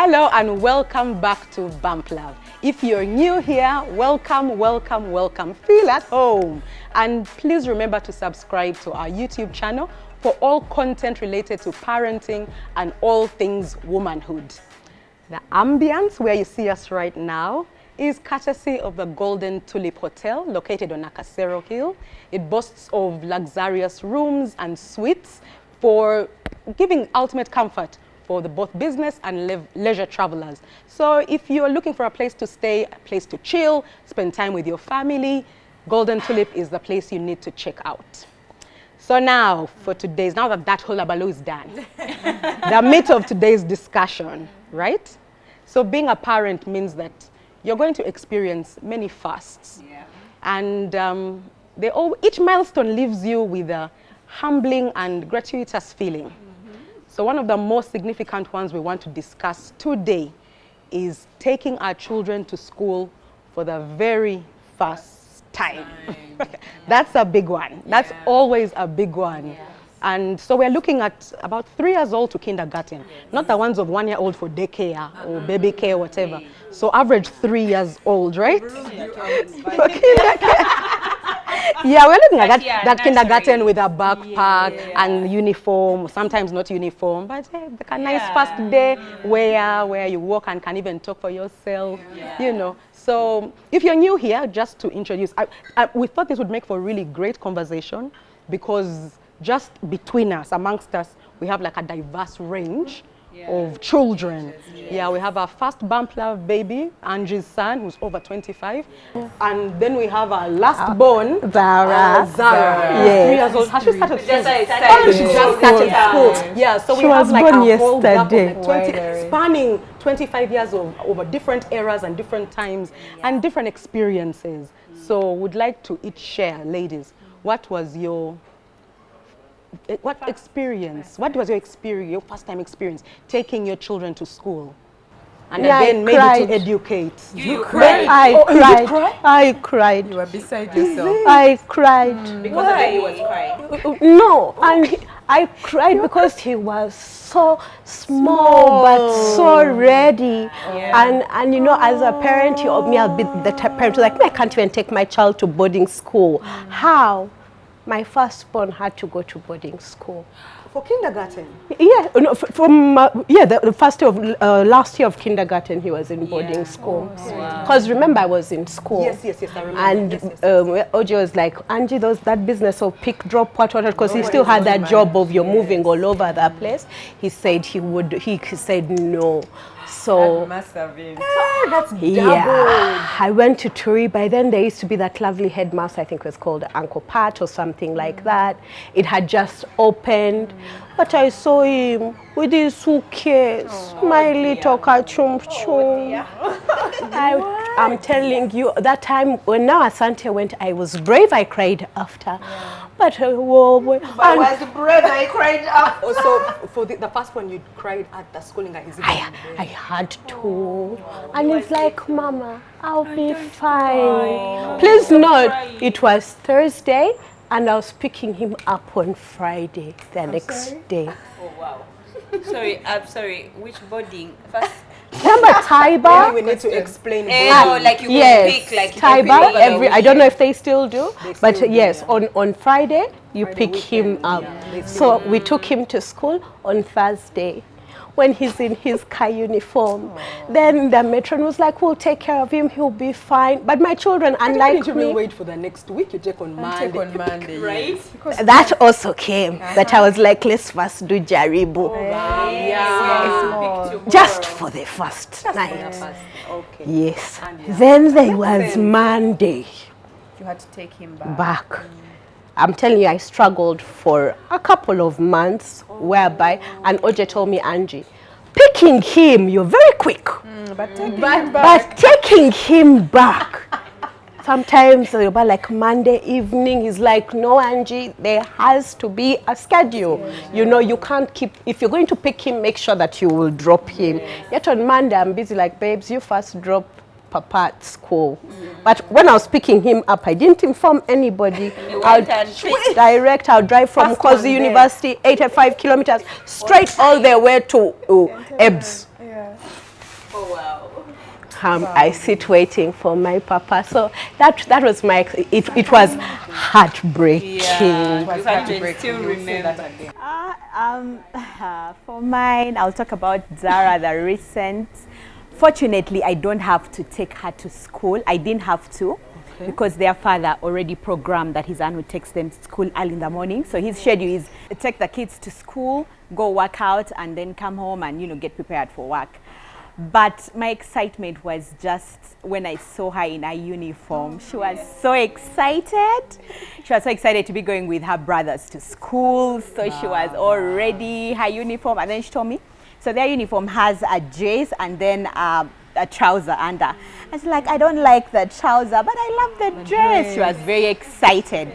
Hello and welcome back to Bump Love. If you're new here, welcome, welcome, welcome. Feel at home. And please remember to subscribe to our YouTube channel for all content related to parenting and all things womanhood. The ambience where you see us right now is courtesy of the Golden Tulip Hotel located on Nakasero Hill. It boasts of luxurious rooms and suites for giving ultimate comfort for both business and leisure travelers. So if you're looking for a place to stay, a place to chill, spend time with your family, Golden Tulip is the place you need to check out. So now that hullabaloo is done, the meat of today's discussion, right? So being a parent means that you're going to experience many fasts. Yeah. And each milestone leaves you with a humbling and gratuitous feeling. So one of the most significant ones we want to discuss today is taking our children to school for the very first time. That's a big one. That's always a big one. Yes. And so we're looking at about 3 years old to kindergarten, not the ones of 1 year old for daycare or baby care, whatever. So average 3 years old, right? For kindergarten. Yeah, we're looking at that kindergarten with a backpack and uniform, sometimes not uniform, but like a nice first day where you walk and can even talk for yourself, you know. So if you're new here, just to introduce, we thought this would make for a really great conversation because just between us, amongst us, we have like a diverse range of children. Yeah, we have our first Bump Love baby, Angie's son, who's over 25. And then we have our last born, Zara. Yeah. 3 years old. Has she started school? She just started school. Yeah, so we have like a whole gap of like spanning 25 years over different eras and different times and different experiences. So would like to each share, ladies, what was your experience? What was your experience, your first time experience, taking your children to school? And again, maybe to educate. You cried? I cried. Did you cry? I cried. You were beside yourself. I cried. Because the baby was crying? No, and I cried because he was so small but so ready. And you know, as a parent, I'll be the parent who's like, I can't even take my child to boarding school. How? My firstborn had to go to boarding school. For kindergarten? Yeah, no, the first day of last year of kindergarten, he was in boarding school. Because remember, I was in school. Yes, I remember. And Ojo was like, Angie, that business of pick, drop, what, because he still had that job of you're moving all over the place. He said he said no. So that must have been. That's double. Yeah, I went to Turi. By then there used to be that lovely headmaster, I think it was called Uncle Pat or something like that. It had just opened, but I saw him with his suitcase, my little kachum chum. I'm telling you, that time when now Asante went, I was brave. I cried after. But I was brave, I cried after. So for the first one, you cried at the schooling? I had to. And it's like, Mama, I'll be fine. Please note, it was Thursday and I was picking him up on Friday, the next day. Oh, wow. I'm sorry, which boarding? First. Remember Taiba? We need to explain. Like you pick like Taiba, I don't know if they still do, but yes, on Friday you pick him up. So we took him to school on Thursday. When he's in his car uniform, then the matron was like, we'll take care of him, he'll be fine. But my children, unlike me, wait for the next week, you take on Monday. Right? That also came, but I was like, let's first do Jaribu. Just for the first night. Okay. Yes. Then there was Monday. You had to take him back. I'm telling you, I struggled for a couple of months, whereby, and Oje told me, Angie, picking him, you're very quick. But taking him back, sometimes like Monday evening, he's like, no, Angie, there has to be a schedule. You know, you can't keep, if you're going to pick him, make sure that you will drop him. Yet on Monday, I'm busy like, babes, you first drop Papa at school. But when I was picking him up, I didn't inform anybody. I'll drive from Kozi University, 85 kilometers, straight all the way to Ebbs. Oh wow. I sit waiting for my papa. So that was my, it was heartbreaking. Yeah, you can still remember. For mine, I'll talk about Zara, the recent. Fortunately, I don't have to take her to school. I didn't have to because their father already programmed that his aunt would take them to school early in the morning. So his schedule is take the kids to school, go work out, and then come home and, you know, get prepared for work. But my excitement was just when I saw her in her uniform. She was so excited. She was so excited to be going with her brothers to school. So she was all ready, her uniform. And then she told me, so their uniform has a dress and then a trouser under. I was like, I don't like the trouser, but I love the dress. She was very excited.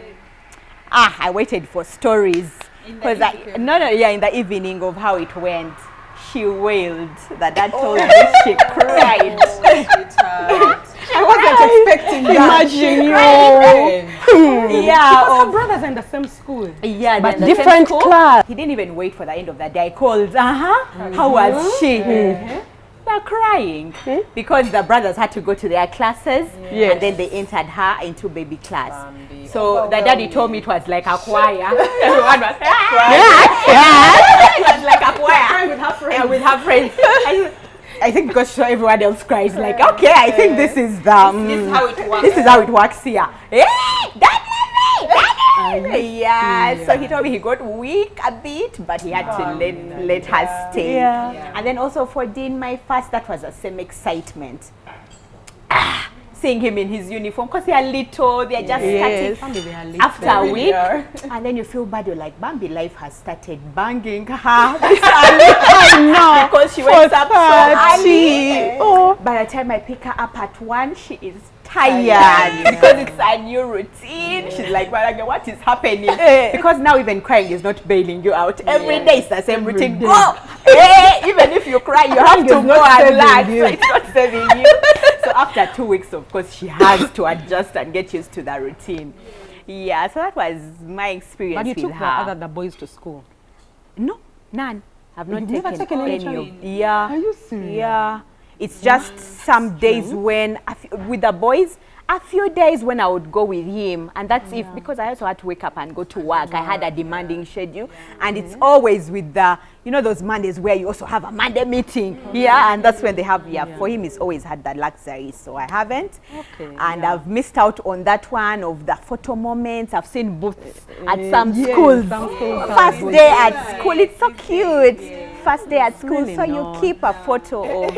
I waited for stories. Because in the evening of how it went. She wailed. The dad told me she cried. I wasn't expecting that. Imagine you. Because her brothers are in the same school. Yeah, But the different same school. class. He didn't even wait for the end of the day. I called, how was she? They're crying because the brothers had to go to their classes and then they entered her into baby class. So the daddy told me it was like a choir. Everyone was it was like a choir with her friends. With her friends. I think because everyone else cries, like, okay, I think this is the This is how it works. this is how it works here. Hey, daddy! Yeah, so he told me he got weak a bit, but he had to let her stay. And then also for Dean, my first, that was the same excitement. Seeing him in his uniform, because they are little, they are just starting after a week. And then you feel bad, you're like, Bambi life has started banging her. I know. Because she wakes up so early. Oh. By the time I pick her up at 1, she is tired because it's a new routine. She's like, well, what is happening? Because now even crying is not bailing you out. Every day it's the same routine. Go! Even if you cry, you have to go and laugh. So it's not saving you. So after 2 weeks, of course, she has to adjust and get used to the routine. Yeah, so that was my experience But you with took her. the boys to school? No, none. I've not You've never taken any child? Yeah. Are you serious? Yeah. It's just some days when, with the boys, a few days when I would go with him. And that's because I also had to wake up and go to work. I had a demanding schedule. And it's always with the, you know, those Mondays where you also have a Monday meeting. Yeah, and that's when they have, for him, he's always had that luxury. So I haven't. And I've missed out on that one of the photo moments. I've seen booths at some schools. First day at school, it's so cute. First day at school, so you keep a photo of.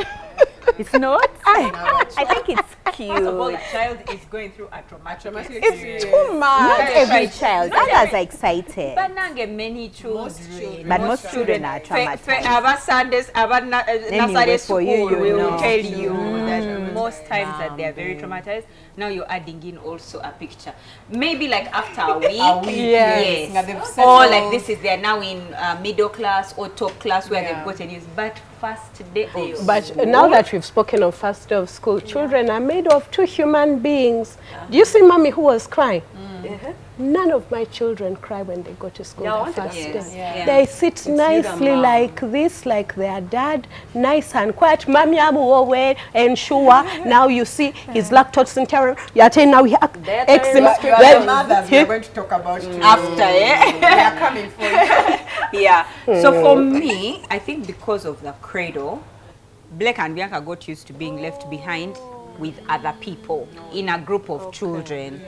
It's not? I think it's cute. First of all, the child is going through a traumatic It's too much. Not every child. Others are excited. But nange many children. But most children are traumatized. Our Sundays, our nursery for school you, you will know. tell you that most times that they are very traumatized. Now you're adding in also a picture. Maybe like after a week. Yes. Or like this is, they're now in middle class or top class where they've gotten used. But first day of school. But now that we've spoken of first day of school, children are made of two human beings. Do you see mommy who was crying? None of my children cry when they go to school the first day. They sit nicely like this, like their dad, nice and quiet. Mommy, I'm away and sure. Now you see his lactose intolerant. You're telling now he eczema. The mothers we are going to talk about after, we are coming for you. Yeah. So for me, I think because of the cradle, Blake and Bianca got used to being left behind with other people in a group of children.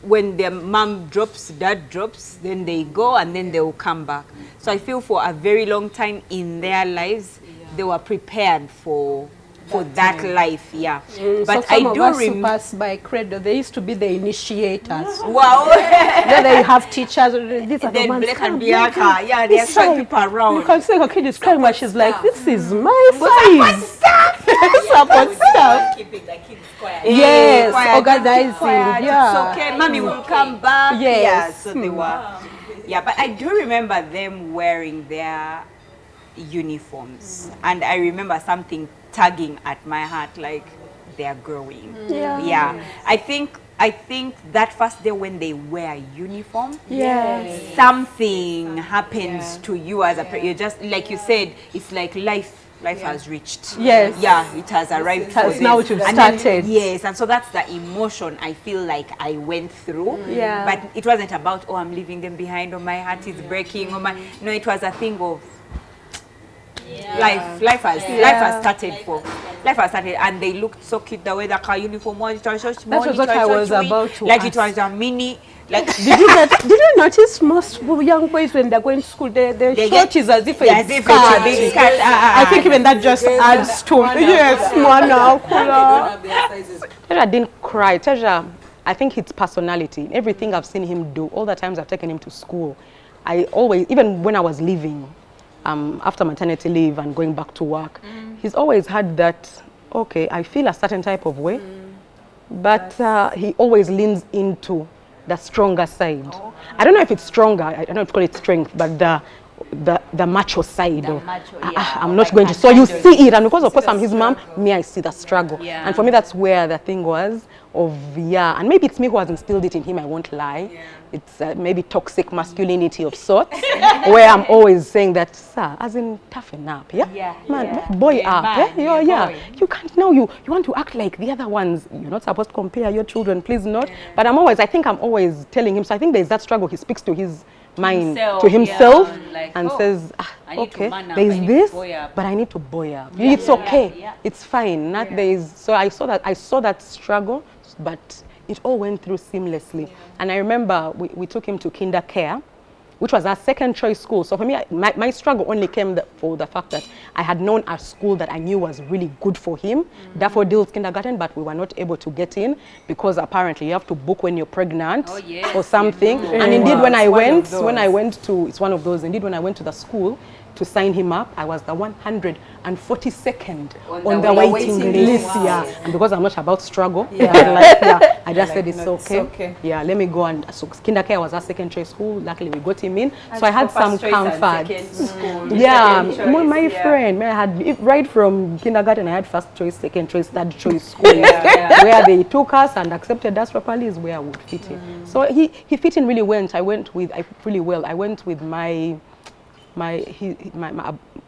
When their mom drops, dad drops, then they go and then they will come back. So I feel for a very long time in their lives, they were prepared for that life, But so I some do of us who remember. pass by cradle, they used to be the initiators. Wow. Then they have teachers. These are the Then ones. Blake come, and Bianca, come, they are this showing side. people around. You can see her kid is crying, but she's like, "This is my size." Support stuff. Keeping the kids quiet. Yes, Quiet, organizing. quiet, Yeah. It's okay, mommy will come back. Yes. Yeah, so they were. Yeah, but I do remember them wearing their uniforms, and I remember something tugging at my heart, like they are growing. Yeah. I think that first day when they wear uniform, something happens to you as a you're just like you said, it's like life life has reached. Yes. Yeah, it has arrived. It has for now this. to And started. yes, and so that's the emotion I feel like I went through. Yeah. But it wasn't about, oh, I'm leaving them behind, or my heart is breaking, or my, no, it was a thing of life has started, and they looked so cute the way the car uniform was. It was so small. That was it what I so was chewy, about to like ask. it was a mini. Like Did you notice most young boys when they're going to school, their They shirt get- is as if as if it's a big skirt. I think even that just adds to yes, Mwana, Kula. Teja didn't cry. Teja, I think it's personality. Everything I've seen him do, all the times I've taken him to school, I always, even when I was leaving, after maternity leave and going back to work, he's always had that, okay, I feel a certain type of way, but he always leans into the stronger side. I don't know if it's stronger, I don't know if to call it strength, but the macho side. I'm not going to. So you see it, and because of course I'm his mom, me, I see the struggle. Yeah. And for me, that's where the thing was of, and maybe it's me who has instilled it in him, I won't lie. It's maybe toxic masculinity of sorts, where I'm always saying that, sir, as in toughen up, man, boy up, boy. You can't now, you want to act like the other ones. You're not supposed to compare your children, please not. But I think I'm always telling him, so I think there's that struggle. He speaks to his mind, to himself, and says, I need to okay, man up, there's I need this, to boy up. but I need to boy up. It's okay, it's fine. Not there is. So I saw that struggle, but it all went through seamlessly. And I remember we took him to kinder care, which was our second choice school. So for me, my struggle only came for the fact that I had known a school that I knew was really good for him, Daffodils Kindergarten, but we were not able to get in because apparently you have to book when you're pregnant or something. And indeed, when I went to, it's one of those, indeed, when I went to the school to sign him up, I was the 142nd on the waiting list. And because I'm not about struggle, I just said it's okay. Yeah, let me go. And so kinder care was our second choice school. Luckily, we got him in. So I had some comfort. My friend, I had right from kindergarten. I had first choice, second choice, third choice school. Where they took us and accepted us properly is where I would fit in. So he fit in really well. I went with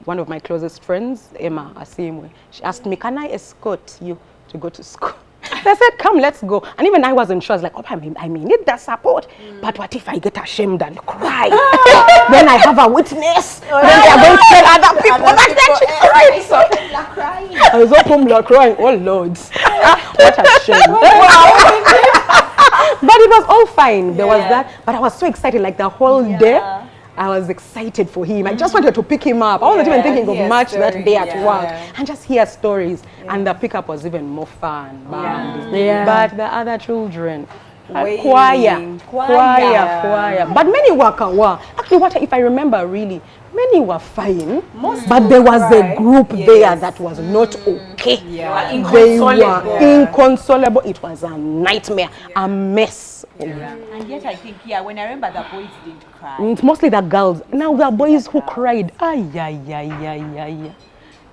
one of my closest friends, Emma Asimwe. She asked me, can I escort you to go to school? I said, come, let's go. And even I wasn't sure. I was like, oh, I need that support. But what if I get ashamed and cry? Then I have a witness. Then they are going to tell other people that she cried. So I was crying. Oh, Lord. What a shame. But it was all fine. There was that. But I was so excited, like the whole day. I was excited for him. I just wanted to pick him up. I wasn't even thinking of much that day at work. And just hear stories. And the pickup was even more fun. But the other children, quiet. But many were kawa. Actually, if I remember really, many were fine. But there was a group there that was not okay. They were inconsolable. It was a nightmare, a mess. And yet I think, when I remember the boys didn't cry. It's mostly the girls. Now the boys who cried.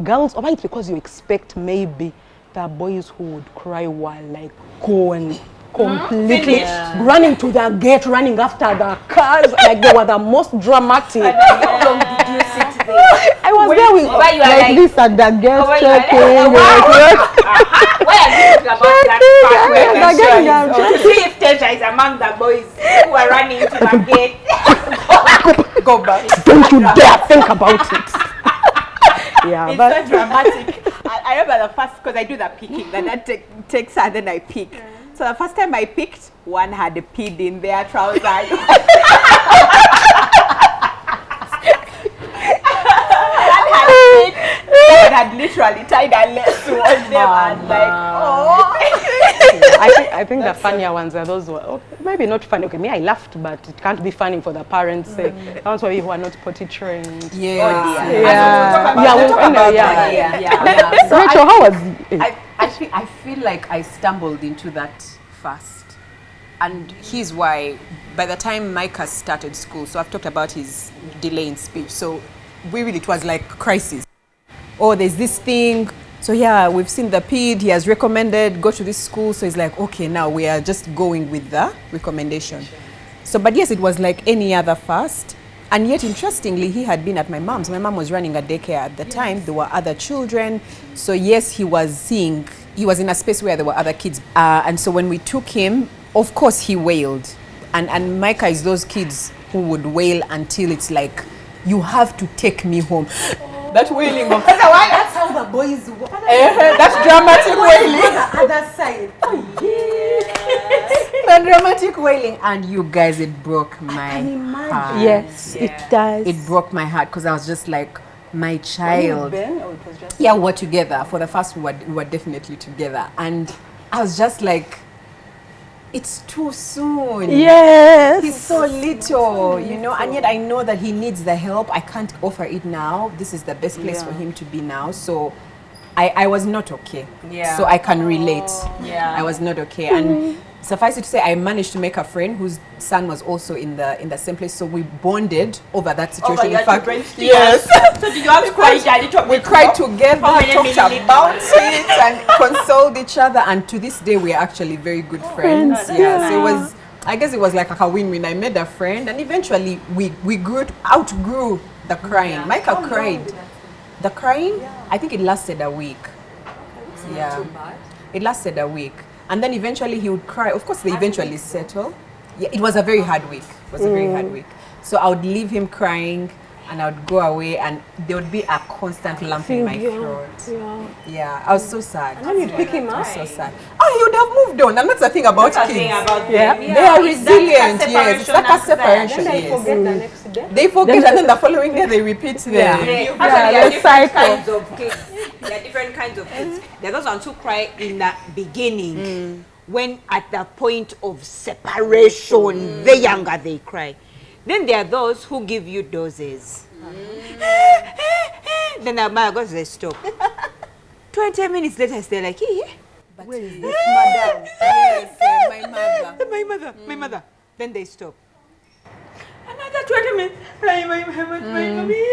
Girls, or it's because you expect maybe the boys who would cry were like going completely running to the gate, running after the cars, like they were the most dramatic. how long did you sit there? I was there with like this at the gate checking. Why are you talking about that part? To see if Teja is among the boys who are running to the gate. Go back. Don't you dare think about it. It's so dramatic. I remember the first, because I do the picking, then I takes her, then I pick. So the first time I picked, one had a peed in their trousers. That had literally tied a lace towards them and like, I think the funnier ones are those who maybe not funny. Okay, me, I laughed, but it can't be funny for the parents' sake. That's why who are not potty trained. So Rachel, how was it? I feel like I stumbled into that fast. And here's why. By the time Micah started school, so I've talked about his delay in speech. So it was like crisis. Oh, there's this thing. So we've seen the PED. He has recommended, go to this school. So it's like, okay, now we are just going with the recommendation. So, but yes, it was like any other fast. And yet, interestingly, he had been at my mom's. My mom was running a daycare at the time. There were other children. So yes, he was in a space where there were other kids. And so when we took him, of course he wailed. And Micah is those kids who would wail until it's like, you have to take me home. That wailing of... That's how the boys walk. That's dramatic wailing. On the other side. The dramatic wailing. And you guys, it broke my heart. Yes, it does. It broke my heart because I was just like, my child. Yeah, we were together. For the first, we were definitely together. And I was just like, it's too soon. Yes. He's so little, you know, and yet I know that he needs the help. I can't offer it now. This is the best place for him to be now. So I was not okay. Yeah. So I can relate. Yeah. I was not okay. And suffice it to say, I managed to make a friend whose son was also in the same place. So we bonded over that situation. In fact, yes. So did you have to cry? We cried together, talked about it, and consoled each other. And to this day, we are actually very good friends. Yeah. So it was, I guess it was like a win-win. I made a friend, and eventually we outgrew the crying. Micah cried. The crying, I think it lasted a week. Yeah. It lasted a week. And then eventually he would cry. Of course, they eventually settle. Yeah, it was a very hard week. It was a very hard week. So I would leave him crying, and I would go away, and there would be a constant lump in my throat. Yeah, I was so sad. And then you'd pick him I up. was so sad. Oh, he would have moved on. And that's the thing about kids. Yeah. They are resilient. Yes, it's like a separation. Then they Yes. forget the next day. They forget, and then the following day they repeat the... There are different kinds of kids. There are different kinds of kids. There are those ones who cry in the beginning, when at the point of separation, the younger they cry. Then there are those who give you doses. Then the mother goes, they stop. 20 minutes later, they're like, Where is this madam? Yes, my mother. my mother. Then they stop. Another 20 minutes.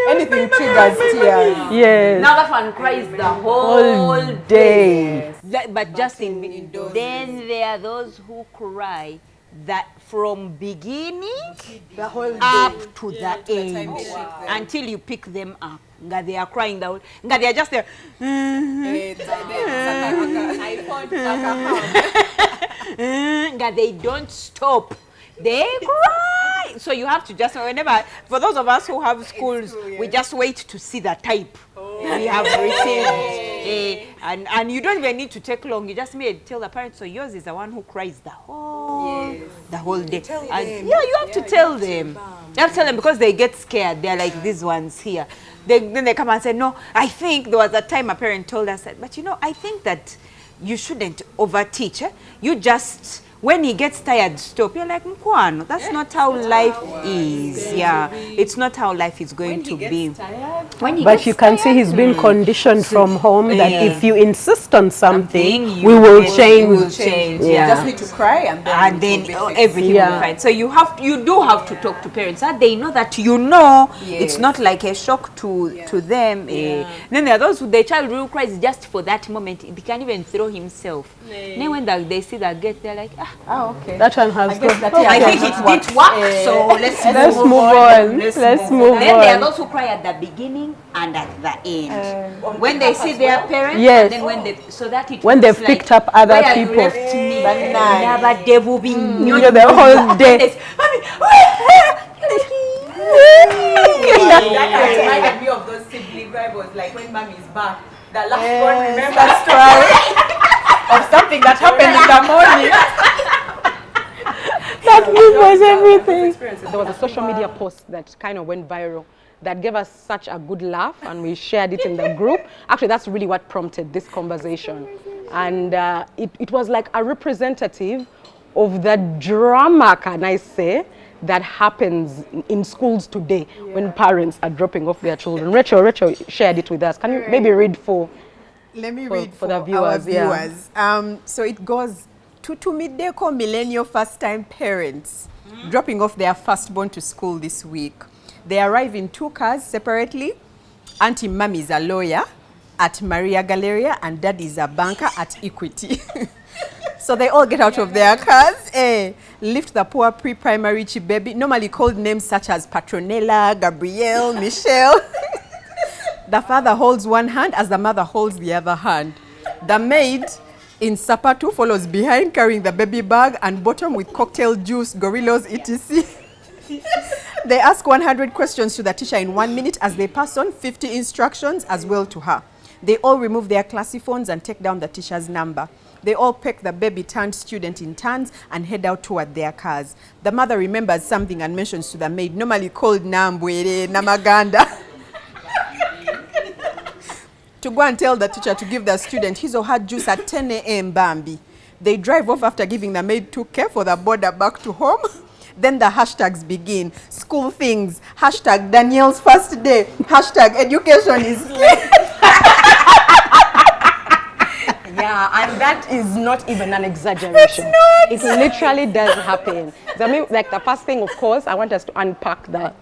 Anything triggers tears. Yes. Now that one cries the whole day. But just in doses. Then there are those who cry that from beginning The whole day. up to the end until you pick them up. Nga they are crying the whole. Nga they are just there. Nga they don't stop. They cry. So you have to just whenever, for those of us who have schools, we just wait to see the type we have received. And you don't even need to take long. You just may tell the parents, so yours is the one who cries the whole day. And yeah, you have to tell them. You have to tell them because they get scared. They're like these ones here. Then they come and say, no, I think there was a time a parent told us that, but you know, I think that you shouldn't overteach. You just, when he gets tired, stop. You're like, Mkwano, that's not how life is. Yeah, it's not how life is going to be. But you can see he's been conditioned from home that if you insist on something, we will change. You just need to cry, and then everything will be fine. So you do have to talk to parents that they know that it's not like a shock to them. Then there are those who the child who cries just for that moment. He can even throw himself. Then when they see that gate, they're like, okay. That one has got. I think it didn't work, so let's move on. Let's move on. Then there are those who cry at the beginning and at the end. When they see their parents, Yes. and then when they, so that it When they've looks picked like, up other where you people. left me, But never devil be The whole day. That reminded me of those sibling rivals, like when mommy is back. The last one remembers story of something that happened in the morning. That was everything. There was a social media post that kind of went viral that gave us such a good laugh, and we shared it in the group. Actually, that's really what prompted this conversation. And it was like a representative of the drama, can I say, that happens in schools today when parents are dropping off their children. Rachel shared it with us. Can you maybe read for Let me for- read for for the viewers, our yeah. viewers. So it goes to Mideko millennial first-time parents dropping off their firstborn to school this week. They arrive in 2 cars separately. Auntie Mommy is a lawyer at Maria Galleria, and Dad is a banker at Equity. So they all get out of their cars, lift the poor pre-primary baby, normally called names such as Patronella, Gabrielle, Michelle. The father holds one hand as the mother holds the other hand. The maid in sapatu follows behind carrying the baby bag and bottom with cocktail juice, gorillas, etc. They ask 100 questions to the teacher in 1 minute as they pass on 50 instructions as well to her. They all remove their classy phones and take down the teacher's number. They all pick the baby turned student in turns and head out toward their cars. The mother remembers something and mentions to the maid, normally called Nambwere, Namaganda, to go and tell the teacher to give the student his or her juice at 10 a.m. Bambi. They drive off after giving the maid 2K for the border back to home. Then the hashtags begin. School things, hashtag Daniel's first day, hashtag education is key. Yeah, and that is not even an exaggeration. It literally does happen. I mean, like the first thing, of course, I want us to unpack the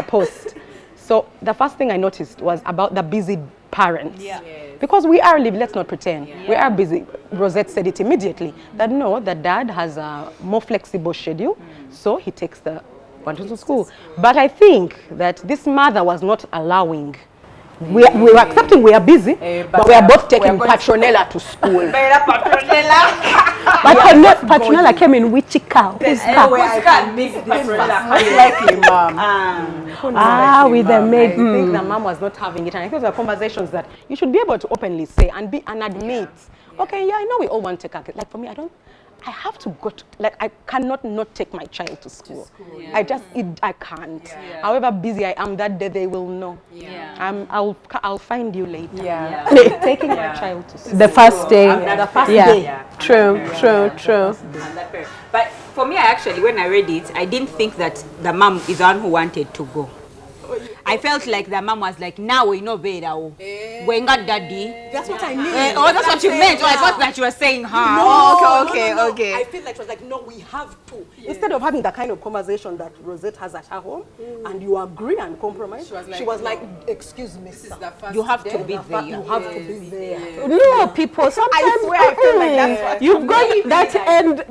post. So the first thing I noticed was about the busy parents. Yeah. Yes. Because we are, let's not pretend, we are busy. Rosette said it immediately, that no, the dad has a more flexible schedule, so he takes the one to school. But I think that this mother was not allowing. We were accepting we are busy, but we are both taking Patronella to school. But Patronella came in which car? Whose car? Likely, mom. With the maid. I think the mom was not having it, and I think there are conversations that you should be able to openly say and admit. Okay, yeah, I know we all want to take our kids. Like for me, I have to go to, like, I cannot not take my child to school. I can't. Yeah. However busy I am that day, they will know. Yeah. I'll find you later. Yeah. Taking my child to school. The first day. The first day. Yeah. True. But for me, actually, when I read it, I didn't think that the mom is the one who wanted to go. I felt like the mom was like, now we know better. Going got daddy. That's what I mean. That's what you meant. I thought that you were saying her. No, okay. I feel like she was like, no, we have to. Yeah. Instead of having the kind of conversation that Rosette has at her home, and you agree and compromise, she was like, excuse me, sir. You have to be there. You have to be there. No, people, sometimes I swear I feel like that's what you've got that end.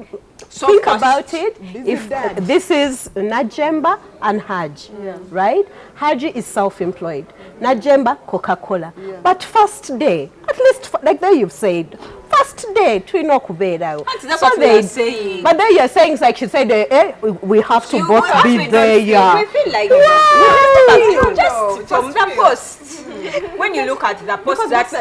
Think about it. If this is Najemba and Haj, right? Haj is self-employed. Najemba, Coca-Cola. But first day, at least like there you've said, first day, Twino Kubeda. That's what they're saying. But then you're saying, it's like she said, we have to both be there. We feel like just from the post. When you look at the post, that's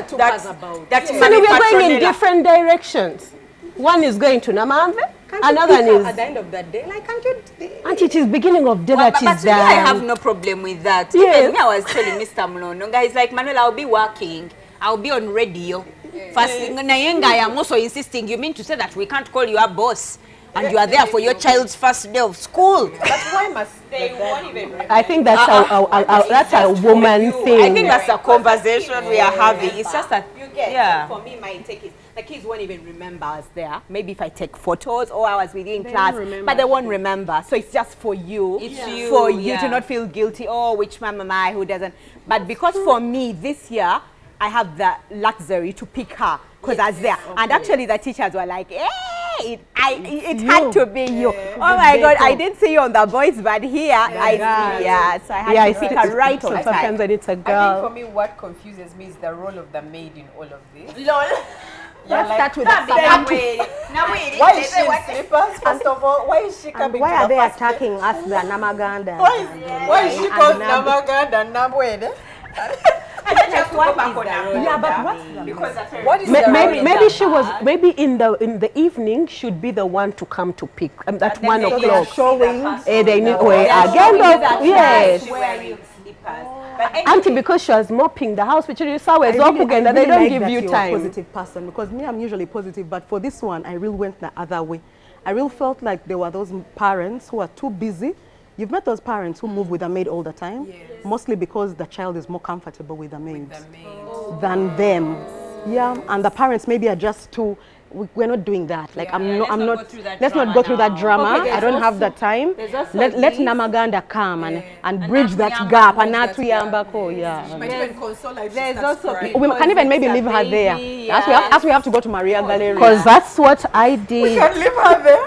about. So we're going in different directions. One is going to Namamve, another is at the end of that day. Like, can't you? And it is beginning of day that is there. I have no problem with that. Yes. Me, I was telling Mr. Mlono, guys, like Manuel, I'll be working. I'll be on radio. First thing, I am also insisting. You mean to say that we can't call you a boss? And you are there for your child's first day of school. That's why must they won't even remember. I think that's a woman thing. I think that's a conversation we are having. It's just that you get. For me, my take is the kids won't even remember I was there. Maybe if I take photos or I was with you in class, but they won't remember. So it's just for you. It's you. For you to not feel guilty. Oh, which mama am I? Who doesn't? But because for me this year, I have the luxury to pick her because I was there. Okay. And actually the teachers were like, hey, it had to be you. Oh my God, I didn't see you on the boys, but here so I had to pick her right on time. Sometimes when it's a girl. I think for me, what confuses me is the role of the maid in all of this. Lol. Let's start with why is she in slippers? First of all, why is she coming? Why are they attacking us, the Namaganda? Why is she called Namaganda and Nabwede? Maybe she was in the evening should be the one to come to pick at 1 o'clock. Showing they need again. Yes. Wearing slippers. Auntie, because she was mopping the house, which is always they don't give you time. You're a positive person, because me, I'm usually positive, but for this one, I really went the other way. I really felt like there were those parents who are too busy. You've met those parents who move with a maid all the time, mostly because the child is more comfortable with the maid than them. Yeah, and the parents maybe are just too we're not doing that. Like I'm let's not. not go through that Let's not drama go through that now. drama. Okay, I don't have the time. there's also Let this. Namaganda come and bridge that Natuyamba gap. And that Natuyambako, yeah. Might even console her if she There's starts also crying. We can even maybe leave her there. As we have to go to Maria Gallery. Because that's what I did. Can leave her there.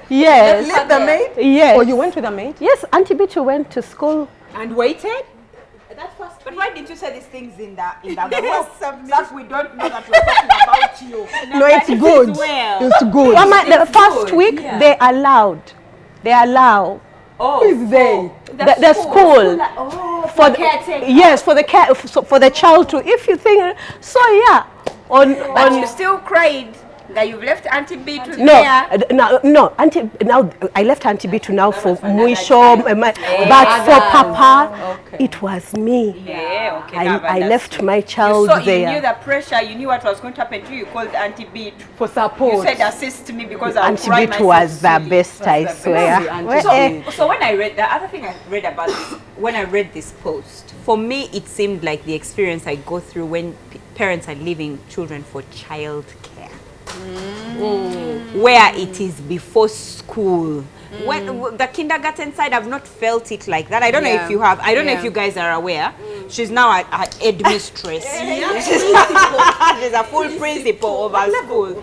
Yes. Leave the maid Yes. Oh, you went with a mate? Yes, Auntie Bichu went to school. and waited. But why didn't you say these things in the group? That we don't know that we're talking about you. No, it's good. Well. It's good. Mama, the first week, they allowed. They allow. Oh, Is they? The school. for the caretaker. Yes, for the child to, if you think, so yeah. But you still cried that you've left Auntie B to No, there. no. Now I left Auntie B to now for Muisho, but for Papa, it was me. Yeah, okay. I left my child So you there. knew the pressure, you knew what was going to happen to you. You called Auntie B For support. You said assist me because I'll Auntie cry B myself was the silly. best, I swear. So when I read, the other thing I read about this, when I read this post, for me it seemed like the experience I go through when parents are leaving children for child care. Where it is before school. When the kindergarten side, I've not felt it like that. I don't know if you have. I don't know if you guys are aware. She's now a headmistress. She's a full principal of our school.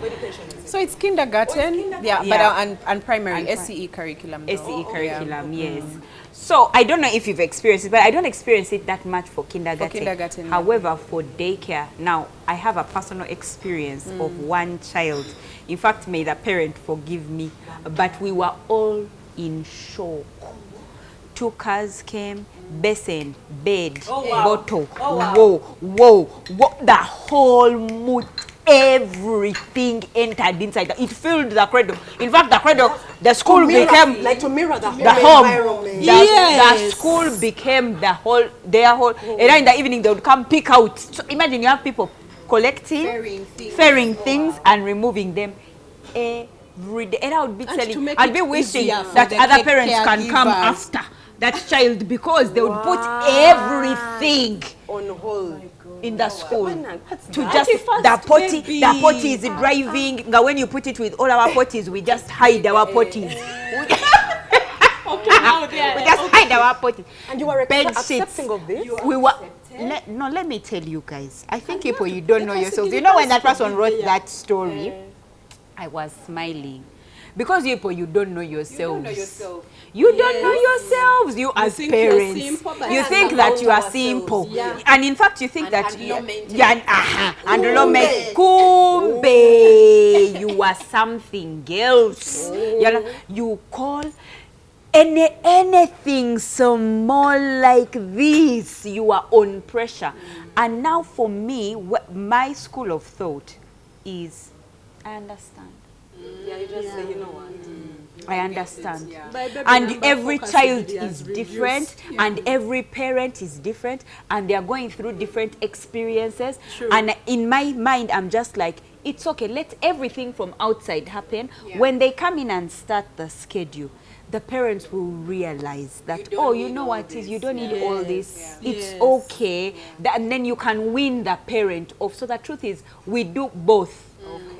So it's kindergarten, but and primary SCE curriculum. though. SCE curriculum, yes. So I don't know if you've experienced it, but I don't experience it that much for kindergarten. For kindergarten, However, for daycare, now I have a personal experience of one child. In fact, may the parent forgive me, but we were all in shock. 2 cars came, basin, bed, bottle, whoa, the whole mood. Everything entered inside. It filled the cradle. In fact, the cradle, the school became like to mirror the home. environment. The school became their whole. And then in the evening, they would come pick out. So imagine you have people collecting, ferrying things and removing them every day. And I would be telling, I'd be wishing that other parents can come after that child because they would put everything On hold. in the school to just the potty is driving. Now when you put it with all our potties, we just hide our potties. We just hide our potties. And you were Bed accepting of this? We were. Let me tell you guys. I think people, you don't know yourselves. You know when that person wrote that story, I was smiling. Because you people, you don't know yourselves. You don't know yourselves. You as parents, you think that you are simple, and in fact, you think that and kumbe you are something else. You call anything small like this, you are on pressure. And now for me, my school of thought is, I understand. Yeah, you just say, you know what? I understand. And every child is different, and every parent is different, and they are going through different experiences. And in my mind, I'm just like, it's okay, let everything from outside happen. When they come in and start the schedule, the parents will realize that, oh, you know what is, you don't need all this. It's okay. And then you can win the parent off. So the truth is, we do both.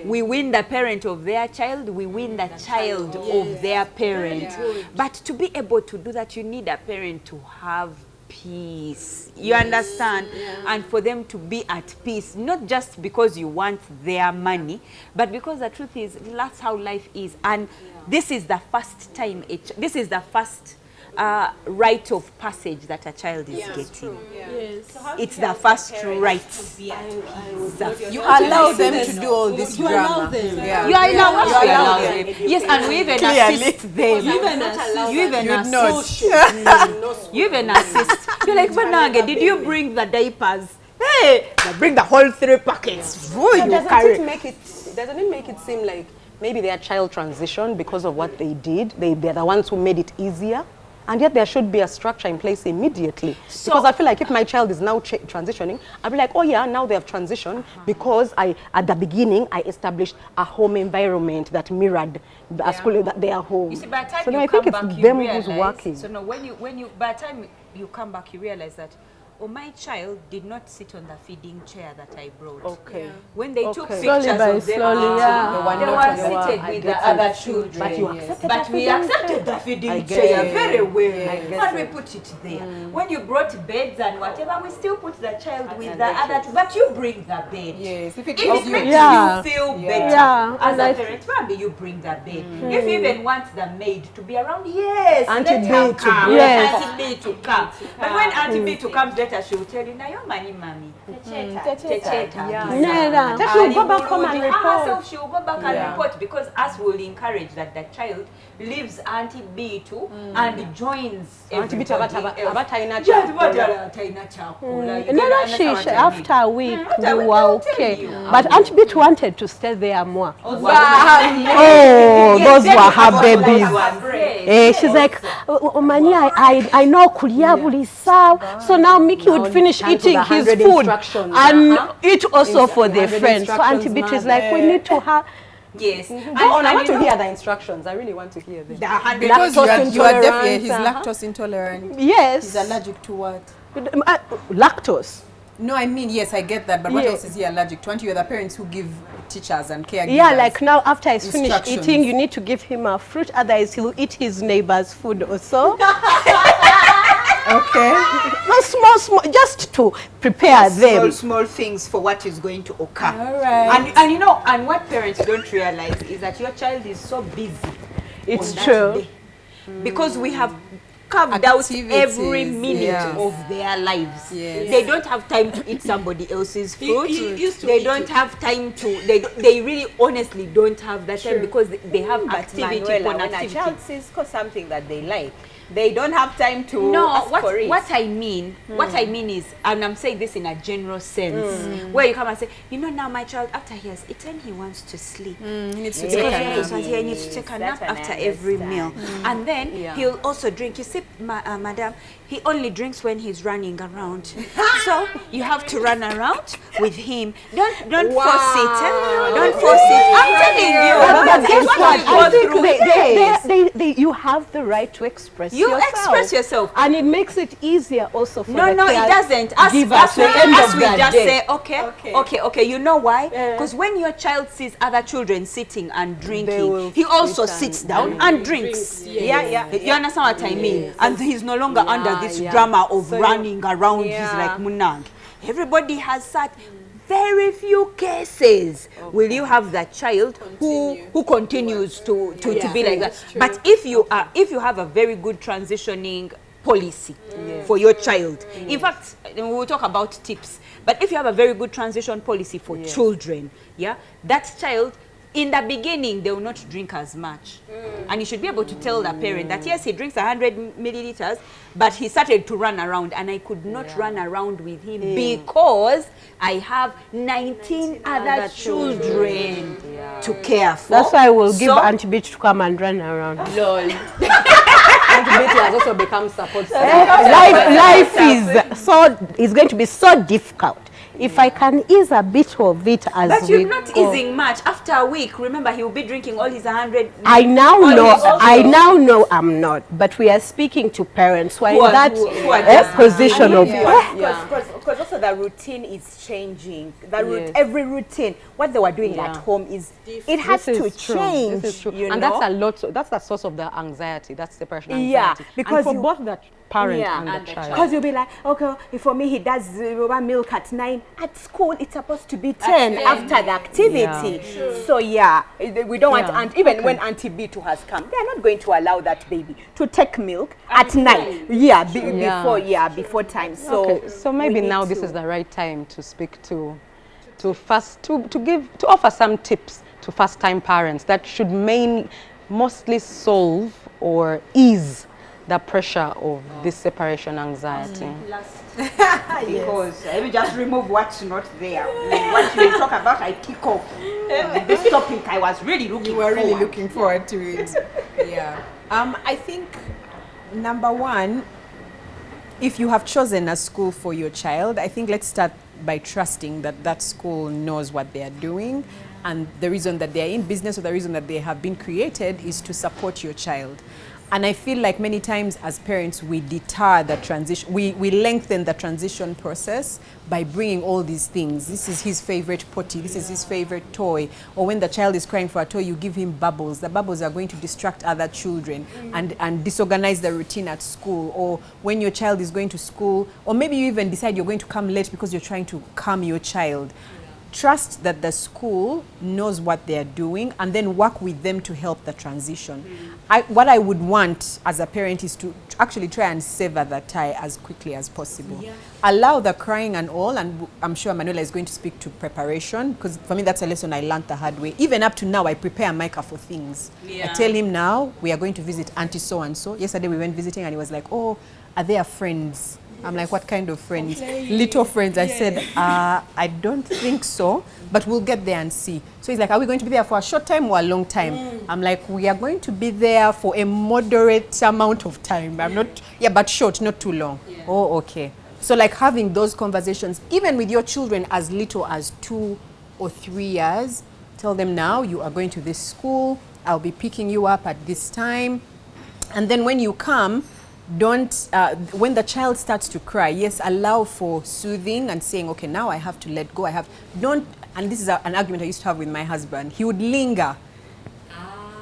We win the parent of their child, we win the child of their parent. But to be able to do that, you need a parent to have peace. You understand? And for them to be at peace, not just because you want their money, but because the truth is, that's how life is. And this is the first time, this is the first rite of passage that a child is getting. It's the first rite. You allow them to do all this drama. You allow them. Yes, and we even assist them. You even assist. You're like, Banage, did you bring the diapers? Hey, bring the whole 3 packets. So doesn't it make it seem like maybe their child transitioned because of what they did? They're the ones who made it easier? And yet there should be a structure in place immediately. Because I feel like if my child is now transitioning, I'll be like, oh yeah, now they have transitioned because at the beginning, I established a home environment that mirrored a school, that their home. You see, by the time so you I come think back, it's you them realize, who's working. So no, when you by the time you come back, you realize that, or my child did not sit on the feeding chair that I brought. Okay. When they took pictures Slowly by of them, slowly, yeah. they were seated with the other children. But you accepted But we accepted the feeding get chair it. very well. get And we put it there. When you brought beds and whatever, we still put the child with the other two. But you bring the bed. Yes, if it If gives it you makes Yeah. you feel better Yeah, as and a I- parent, maybe you bring the bed. If you even want the maid to be around, yes, Auntie let B her to come. bring. Yes. Auntie B to come. But when Auntie B to come later, she will tell you, "Now your money, mommy." Techeta. Nera. Then she'll go back home and report. Herself, she will go back and report, because us will encourage that the child leaves Auntie B too and joins Auntie B everybody abataina else. chakula. Nera, she after a week, we were I'll okay. tell you. But Aunt Bit wanted to stay there more. Wow. Oh, those were her babies. Babies. She's like, Mani, I know kulia buli sawa. So now Mickey Now would finish time for eating the his 100 food instructions. and eat also for the 100 friends. So Auntie instructions, Bit is man. like, we need to have. Yes. Go on, I and want you to know, hear the instructions. I really want to hear them. the 100 Because you are definitely, intolerance, he's lactose intolerant. Yes. He's allergic to what? Lactose. No, I mean, yes, I get that, but what Yeah. else is he allergic to? Aren't you the parents who give teachers and caregivers? Yeah, like now after he's finished Instructions. eating, you need to give him a fruit, otherwise he'll eat his neighbor's food also. Okay. No, small, just to prepare them. small things for what is going to occur. All right. And you know, and what parents don't realize is that your child is so busy. It's on that true. day. Because we have carved out every Activities, minute yeah. of their lives. Yes. They don't have time to eat somebody else's fruit. used to They eat don't it. have time to. They really honestly don't have that time, because they have activity Manuela, upon when a activity. child sees something that they like, they don't have time to No, ask for it. what I mean is, and I'm saying this in a general sense, where you come and say, you know, now my child, after he has eaten, he wants to sleep. He needs to Because take a yes, nap. he needs to take a nap That one I after every meal. understand. And then he'll also drink. You see, madam, he only drinks when he's running around. So you have to run around with him. Don't force it. Don't force it. I'm telling you. But guess That's what? we go I think through. you have the right to express You yourself. express yourself. And it makes it easier also for No, the no, it care- doesn't. give As us the end as of we the just day. say, okay. You know why? Because when your child sees other children sitting and will drinking, he also sit sits and down and drinks. Yeah. You understand what I mean? And he's no longer under this yeah. drama of So running around. He's like Munang. Everybody has sat. Very few cases will you have that child who continues to be like that. But if you have a very good transitioning policy for your child, in fact, we'll talk about tips. But if you have a very good transition policy for children, that child, in the beginning, they will not drink as much. And you should be able to tell the parent that, yes, he drinks 100 milliliters, but he started to run around, and I could not run around with him because I have 19 other children to care for. That's why we'll give So- Auntie Beach to come and run around. Auntie Betty has also become support system. Life is going to be so difficult. If I can ease a bit of it as But we you're not go. easing much. After a week, remember, he will be drinking all his 100. I now All his- know I'm not, but we are speaking to parents who are Who in are- that who are just- position of Because also the routine is changing. Every routine, what they were doing at home it has This to is true. change. This is true. You And know? that's a lot. That's the source of the anxiety. That's separation Yeah, anxiety. because and for you- both the parent Yeah, and the child. Because you'll be like, okay, if for me he does milk at 9, at school it's supposed to be 10 after the activity. So we don't want, even when Auntie B2 has come, they're not going to allow that baby to take milk at 9. Before time. So So maybe now this is the right time to speak to offer some tips to first-time parents that should mostly solve or ease the pressure of this separation anxiety. Because let me just remove what's not there. What you talk about, I kick off. This topic, I was really looking You were really forward. looking forward to it. Yeah. I think number one, if you have chosen a school for your child, I think let's start by trusting that that school knows what they are doing, and the reason that they are in business or the reason that they have been created is to support your child. And I feel like many times as parents, we deter the transition, we lengthen the transition process by bringing all these things. This is his favorite potty, this is his favorite toy. Or when the child is crying for a toy, you give him bubbles. The bubbles are going to distract other children and disorganize the routine at school. Or when your child is going to school, or maybe you even decide you're going to come late because you're trying to calm your child. Trust that the school knows what they're doing and then work with them to help the transition. What I would want as a parent is to actually try and sever the tie as quickly as possible. Allow the crying and all, and I'm sure Manuela is going to speak to preparation, because for me that's a lesson I learned the hard way. Even up to now, I prepare Micah for things. I tell him now, we are going to visit Auntie so-and-so. Yesterday we went visiting and he was like, oh, are there friends? I'm like, what kind of friends? Little friends. I said, I don't think so, but we'll get there and see. So he's like, are we going to be there for a short time or a long time? I'm like, we are going to be there for a moderate amount of time. I'm not, but short, not too long. Oh, okay. So like having those conversations, even with your children as little as 2 or 3 years, tell them now you are going to this school. I'll be picking you up at this time. And then when you come, don't, when the child starts to cry, yes, allow for soothing and saying, okay, now I have to let go. Don't, and this is an argument I used to have with my husband. He would linger.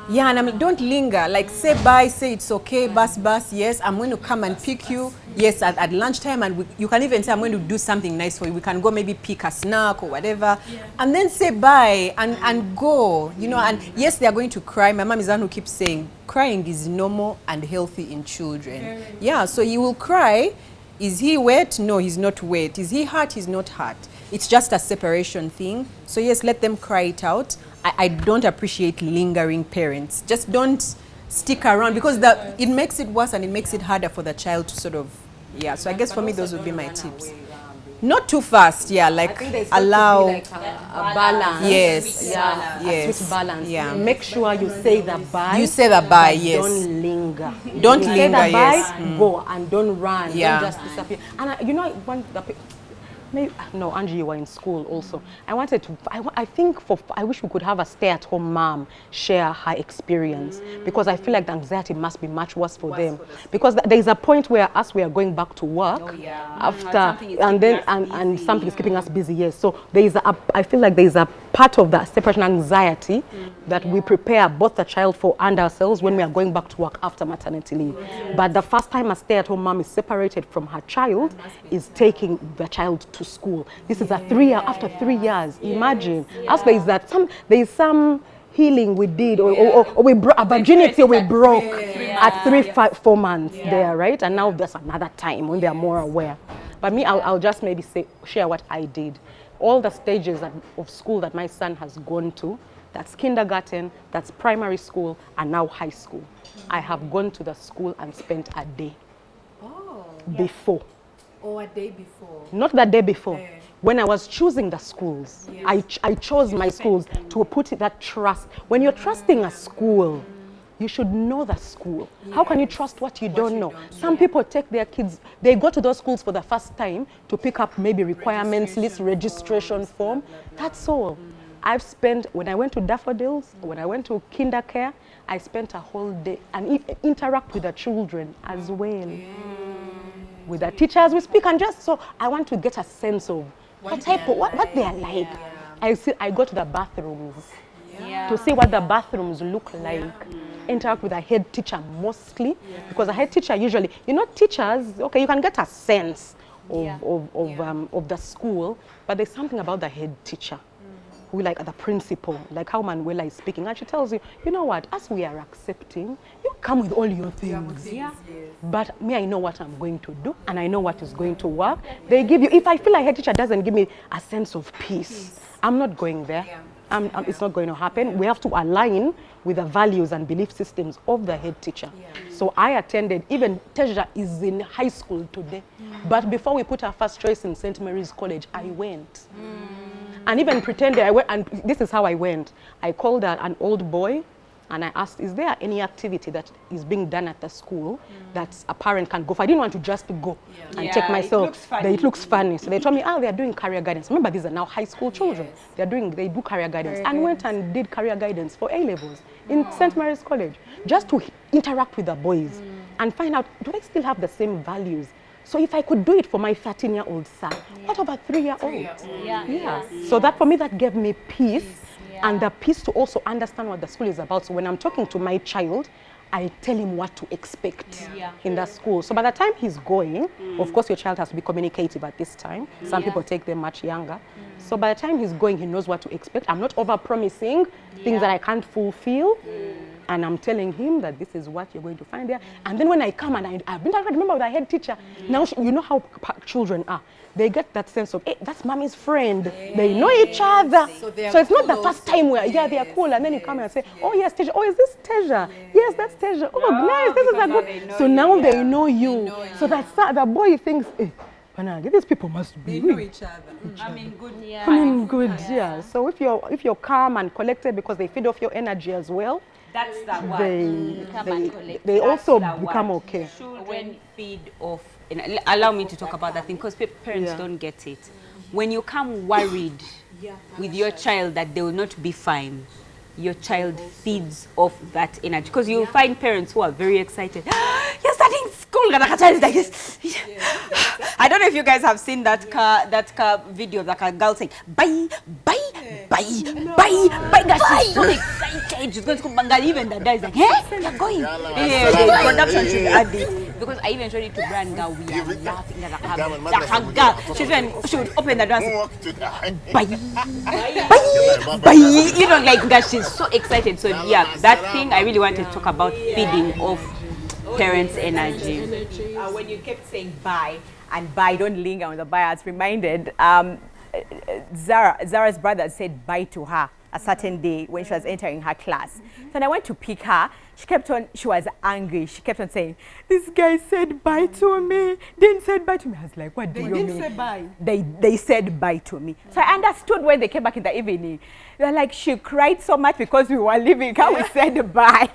Yeah, and I'm like, don't linger. Like, say bye, say it's okay, bus, yes, I'm going to come and pick you. Yes, at lunchtime, and you can even say, I'm going to do something nice for you. We can go maybe pick a snack or whatever. And then say bye and go, you know. And yes, they are going to cry. My mom is the one who keeps saying, crying is normal and healthy in children. Yeah, so he will cry. Is he wet? No, he's not wet. Is he hurt? He's not hurt. It's just a separation thing. So yes, let them cry it out. I don't appreciate lingering parents. Just don't stick around, because it makes it worse and it makes it harder for the child to sort of, so I guess for me those would be my tips. Not too fast, like allow a balance. Yes. A sweet balance. Yeah. Make sure you say the bye. You say the bye, yes. Don't linger. Don't say linger, the bye, yes. go and don't run. Yeah. Don't just disappear. And you know, when maybe, no, Angie, you were in school also. I wanted to, I wish we could have a stay-at-home mom share her experience, because I feel like the anxiety must be much worse for them. Because there is a point where we are going back to work after, and something is keeping us busy, yes. So there is I feel like there is a part of that separation anxiety that we prepare both the child for and ourselves when we are going back to work after maternity leave. But the first time a stay-at-home mom is separated from her child is taking the child to school. This is after 3 years. Imagine. As there is some healing we did, or we broke a virginity we broke at 4 months there, right? And now there's another time when they are more aware. But me, I'll just maybe share what I did. All the stages of school that my son has gone to, that's kindergarten, that's primary school, and now high school. I have gone to the school and spent a day before. Or a day before. Not the day before. When I was choosing the schools, I chose my schools to put that trust. When you're trusting a school, you should know the school. How can you trust what you don't know? Some people take their kids, they go to those schools for the first time to pick up maybe requirements list, registration form. That's all. I've spent, when I went to Daffodils, when I went to kinder care, I spent a whole day and interact with the children as well. With the teachers, we speak, and just so I want to get a sense of what they are like. I go to the bathrooms to see what the bathrooms look like. Interact with a head teacher mostly, because a head teacher usually, teachers, okay, you can get a sense of the school, but there's something about the head teacher. We like the principal, like how Manuela is speaking, and she tells you, you know what, as we are accepting, you come with all your things. But me, I know what I'm going to do, and I know what is going to work. They give you, if I feel like head teacher doesn't give me a sense of peace, I'm not going there. It's not going to happen. We have to align with the values and belief systems of the head teacher. So I attended, even Teja is in high school today. But before we put our first choice in St. Mary's College, I went. And even pretended I went, and this is how I went. I called an old boy and I asked, is there any activity that is being done at the school that a parent can go for? I didn't want to just go and check myself. It looks funny. So they told me, they're doing career guidance. Remember, these are now high school children. They do career guidance. And went and did career guidance for A-levels in St. Mary's College. Just to interact with the boys and find out, do they still have the same values? So if I could do it for my 13-year-old son, what about 3-year-old? Yeah. So that for me, that gave me peace and the peace to also understand what the school is about. So when I'm talking to my child, I tell him what to expect in the school. So by the time he's going, of course your child has to be communicative at this time. Some people take them much younger. So by the time he's going, he knows what to expect. I'm not over-promising things that I can't fulfill. And I'm telling him that this is what you're going to find there. And then when I come and I've been, I remember with the head teacher, now you know how children are. They get that sense of, hey, that's mommy's friend. They know each other. So it's not the first time where, they are cool. And then you come and say, oh, yes, Teja. Oh, is this Teja? Yes, that's Teja. Oh, nice. This is a good. So now they know you. So that's the boy thinks, hey, these people must be. They know each other. I mean, good. Good, yeah. So if you're calm and collected because they feed off your energy as well, that's the word. They also become okay. Children feed off. Allow me to talk about that thing because parents don't get it. When you come worried with your child that they will not be fine, your child feeds off that energy. Because you'll find parents who are very excited. You're starting school, and the child is like this. I don't know if you guys have seen that car video of the girl saying, bye. She's so excited. She's going to Bangali. Even the guy is like, hey, you're going. The production should add it. Because I even showed it to Branda. We are laughing at her girl. She would open the door and say, bye. You know, like that. She's so excited. So yeah, that thing I really wanted to talk about, feeding off parents' energy. When you kept saying bye and bye, don't linger on the bye, I was reminded. Zara's brother said bye to her a certain day when she was entering her class. So when I went to pick her, she was angry. She kept on saying, this guy said bye to me, didn't say bye to me. I was like, what do you mean? They didn't say bye. They said bye to me. So I understood when they came back in the evening. They're like, she cried so much because we were leaving her, we said bye.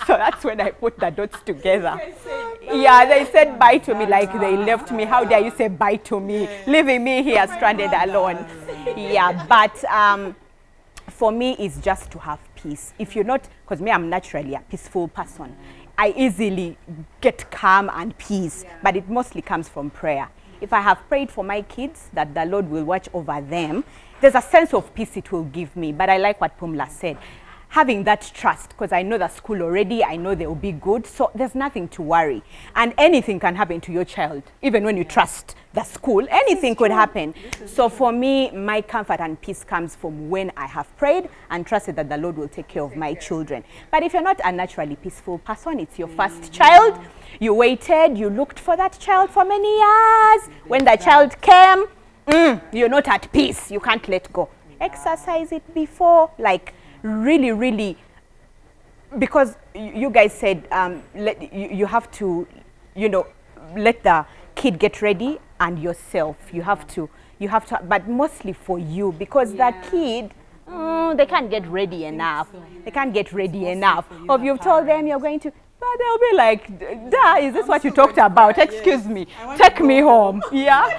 So that's when I put the dots together. Yeah, they said bye to me like they left me. How dare you say bye to me, leaving me here stranded alone. Yeah, but for me, it's just to have peace. If you're not, because me, I'm naturally a peaceful person. I easily get calm and peace, but it mostly comes from prayer. If I have prayed for my kids that the Lord will watch over them, there's a sense of peace it will give me. But I like what Pumla said. Having that trust, because I know the school already, I know they will be good, so there's nothing to worry. And anything can happen to your child, even when you trust the school, anything could happen. So for me, my comfort and peace comes from when I have prayed and trusted that the Lord will take care of my children. But if you're not a naturally peaceful person, it's your first child, you waited, you looked for that child for many years. When the child came, you're not at peace, you can't let go. Exercise it before, like, really, because you guys said you have to, let the kid get ready and yourself. You have to, but mostly for you, because the kid, they can't get ready enough. They can't get ready enough. Or you've told them you're going to, but they'll be like, Dad, is this what you talked about? Excuse me, take me home. Yeah.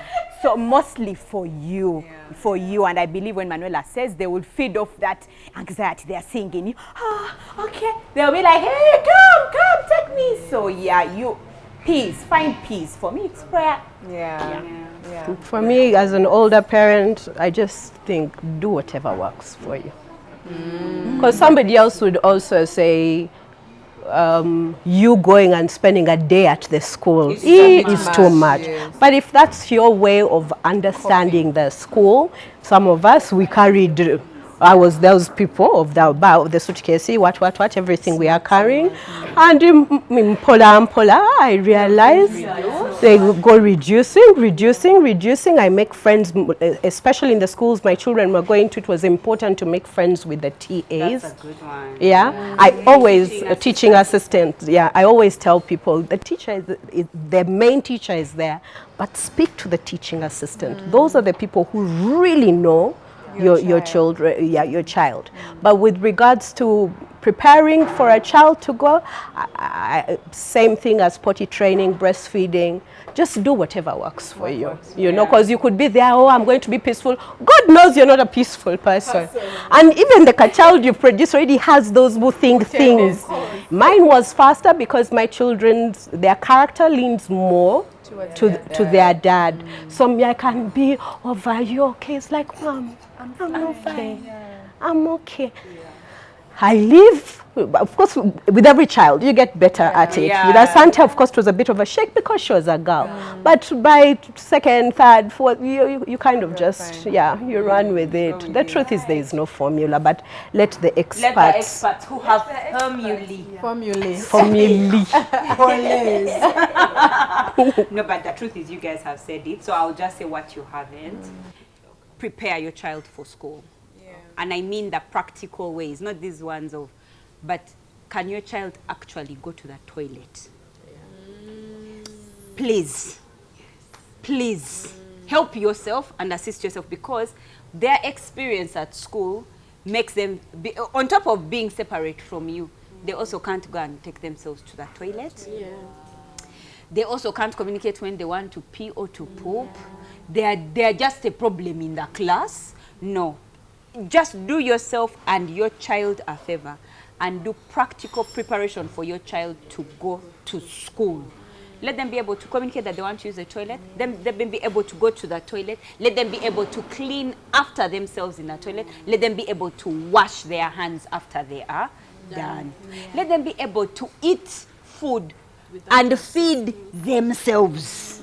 So mostly for you, and I believe when Manuela says they will feed off that anxiety they are seeing in you. Okay. They'll be like, hey, come, take me. So yeah, peace, find peace. For me, it's prayer. Yeah. For me, as an older parent, I just think do whatever works for you. Because somebody else would also say, you going and spending a day at the school is too much. Yes. But if that's your way of understanding the school, some of us, we carried, those people of the suitcase, what, everything we are carrying. And in Pola, I realized they go reducing. I make friends, especially in the schools my children were going to. It was important to make friends with the TAs. That's a good one. Yeah, I always, teaching assistant, I always tell people, the teacher, the main teacher is there, but speak to the teaching assistant. Those are the people who really know your children, your child. But with regards to preparing for a child to go, same thing as potty training, breastfeeding, just do whatever works for you. You know, because you could be there, I'm going to be peaceful. God knows you're not a peaceful person. And even the child you produce already has those who think things. Mine was faster because my their character leans more to their dad. So me, I can be over, "Are you okay?" It's like, "Mom, I'm okay. I'm okay." I live, of course, with every child, you get better at it. With Asante, of course, it was a bit of a shake because she was a girl. But by second, third, fourth, you kind of just, you run with it. The truth is there is no formula, but let the experts who have formulae. No, but the truth is you guys have said it, so I'll just say what you haven't. Prepare your child for school. And I mean the practical ways, not these ones of, but can your child actually go to the toilet? Please, please help yourself and assist yourself, because their experience at school makes them, on top of being separate from you, they also can't go and take themselves to the toilet. They also can't communicate when they want to pee or to poop. They're just a problem in the class. No. Just do yourself and your child a favor and do practical preparation for your child to go to school. Let them be able to communicate that they want to use the toilet. Let them be able to go to the toilet. Let them be able to clean after themselves in the toilet. Let them be able to wash their hands after they are done. Let them be able to eat food and feed themselves.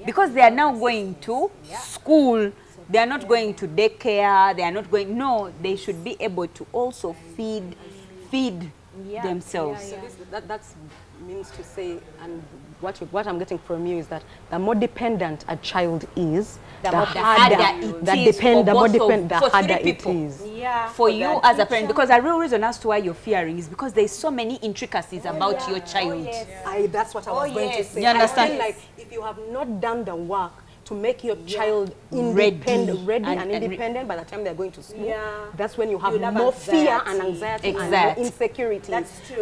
Because they are now going to school. They are not going to daycare. They are not going. No, they should be able to also feed themselves. So that means to say, and what I'm getting from you is that the more dependent a child is, the harder it is. For you as a parent, because the real reason as to why you're fearing is because there's so many intricacies about your child. That's what I was going to say. You understand? I feel like if you have not done the work to make your child ready and independent by the time they're going to school, that's when you have more fear and anxiety and more insecurity